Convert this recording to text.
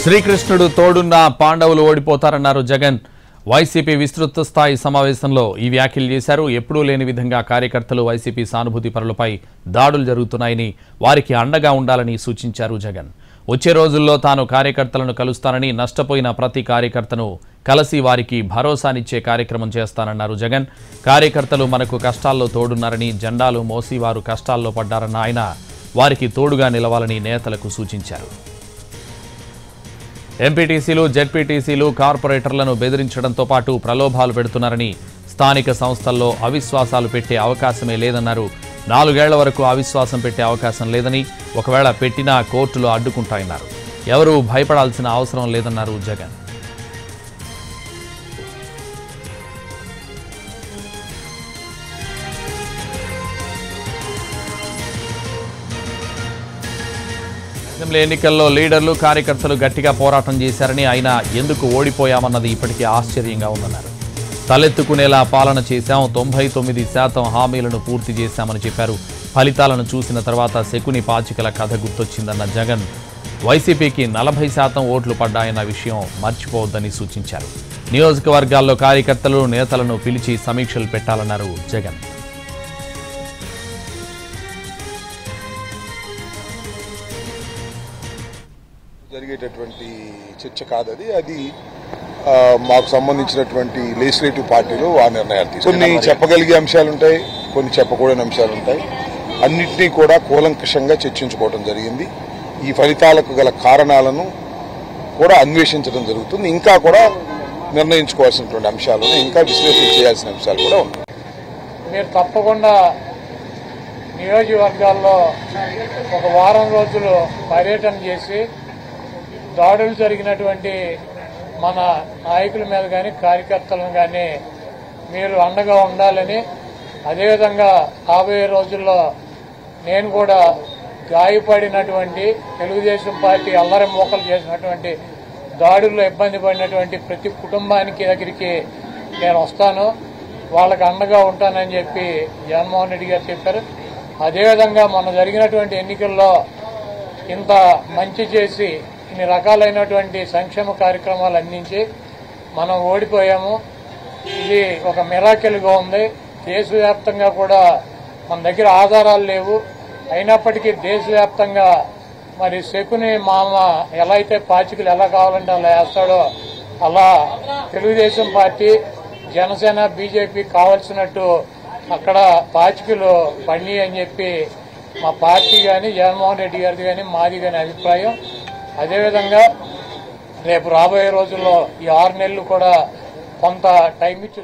శ్రీకృష్ణుడు తోడున్న పాండవులు ఓడిపోతారన్నారు జగన్. వైసీపీ విస్తృత స్థాయి సమావేశంలో ఈ వ్యాఖ్యలు చేశారు. ఎప్పుడూ లేని విధంగా కార్యకర్తలు వైసీపీ సానుభూతి పరులపై దాడులు జరుగుతున్నాయని, వారికి అండగా ఉండాలని సూచించారు జగన్. వచ్చే రోజుల్లో తాను కార్యకర్తలను కలుస్తానని, నష్టపోయిన ప్రతి కార్యకర్తను కలిసి వారికి భరోసానిచ్చే కార్యక్రమం చేస్తానన్నారు జగన్. కార్యకర్తలు మనకు కష్టాల్లో తోడున్నారని, జెండాలు మోసి వారు కష్టాల్లో పడ్డారన్న ఆయన వారికి తోడుగా నిలవాలని నేతలకు సూచించారు. ఎంపీటీసీలు, జెడ్పీటీసీలు కార్పొరేటర్లను బెదిరించడంతో పాటు ప్రలోభాలు పెడుతున్నారని, స్థానిక సంస్థల్లో అవిశ్వాసాలు పెట్టే అవకాశమే లేదన్నారు. 4 ఏళ్ల వరకు అవిశ్వాసం పెట్టే అవకాశం లేదని, ఒకవేళ పెట్టినా కోర్టులు అడ్డుకుంటాయన్నారు. ఎవరూ భయపడాల్సిన అవసరం లేదన్నారు జగన్. అసెంబ్లీ ఎన్నికల్లో లీడర్లు, కార్యకర్తలు గట్టిగా పోరాటం చేశారని, ఆయన ఎందుకు ఓడిపోయామన్నది ఇప్పటికీ ఆశ్చర్యంగా ఉందన్నారు. తలెత్తుకునేలా పాలన చేశాం, 99% హామీలను పూర్తి చేశామని చెప్పారు. ఫలితాలను చూసిన తర్వాత శకుని పాచికల కథ గుర్తొచ్చిందన్న జగన్, వైసీపీకి 40% ఓట్లు పడ్డాయన్న విషయం మర్చిపోవద్దని సూచించారు. నియోజకవర్గాల్లో కార్యకర్తలు, నేతలను పిలిచి సమీక్షలు పెట్టాలన్నారు జగన్. జరిగేటటువంటి చర్చ కాదు అది మాకు సంబంధించినటువంటి లెజిస్లేటివ్ పార్టీలు ఆ నిర్ణయాలు తీసుకుంటారు. కొన్ని చెప్పగలిగే అంశాలు ఉంటాయి, కొన్ని చెప్పకూడని అంశాలు ఉంటాయి. అన్నింటినీ కూడా కూలంకషంగా చర్చించుకోవడం జరిగింది. ఈ ఫలితాలకు గల కారణాలను కూడా అన్వేషించడం జరుగుతుంది. ఇంకా కూడా నిర్ణయించుకోవాల్సినటువంటి అంశాలు, ఇంకా విశ్లేషణ చేయాల్సిన అంశాలు కూడా ఉన్నాయి. మీరు తప్పకుండా నియోజకవర్గాల్లో ఒక వారం రోజులు పర్యటన చేసి దాడులు జరిగినటువంటి మన నాయకుల మీద కానీ, కార్యకర్తలను కానీ మీరు అండగా ఉండాలని, అదేవిధంగా రాబోయే రోజుల్లో నేను కూడా గాయపడినటువంటి, తెలుగుదేశం పార్టీ అల్లరి మోకలు చేసినటువంటి దాడుల్లో ఇబ్బంది పడినటువంటి ప్రతి కుటుంబానికి దగ్గరికి నేను వస్తాను, వాళ్ళకి అండగా ఉంటానని చెప్పి జగన్మోహన్ రెడ్డి గారు చెప్పారు. అదేవిధంగా మొన్న జరిగినటువంటి ఎన్నికల్లో ఇంత మంచి చేసి ఇన్ని రకాలైనటువంటి సంక్షేమ కార్యక్రమాలు అందించి మనం ఓడిపోయాము. ఇది ఒక మిరాకిల్గా ఉంది. దేశవ్యాప్తంగా కూడా మన దగ్గర ఆధారాలు లేవు, అయినప్పటికీ దేశవ్యాప్తంగా మరి శకుని మామ ఎలా అయితే పాచికలు ఎలా కావాలంటే అలా వేస్తాడో, అలా తెలుగుదేశం పార్టీ, జనసేన, బీజేపీ కావాల్సినట్టు అక్కడ పాచికలు పండి అని చెప్పి మా పార్టీ కానీ, జగన్మోహన్ రెడ్డి గారిది కానీ, మాది కానీ అభిప్రాయం. అదేవిధంగా రేపు రాబోయే రోజుల్లో ఈ 6 నెలలు కూడా కొంత టైం ఇచ్చి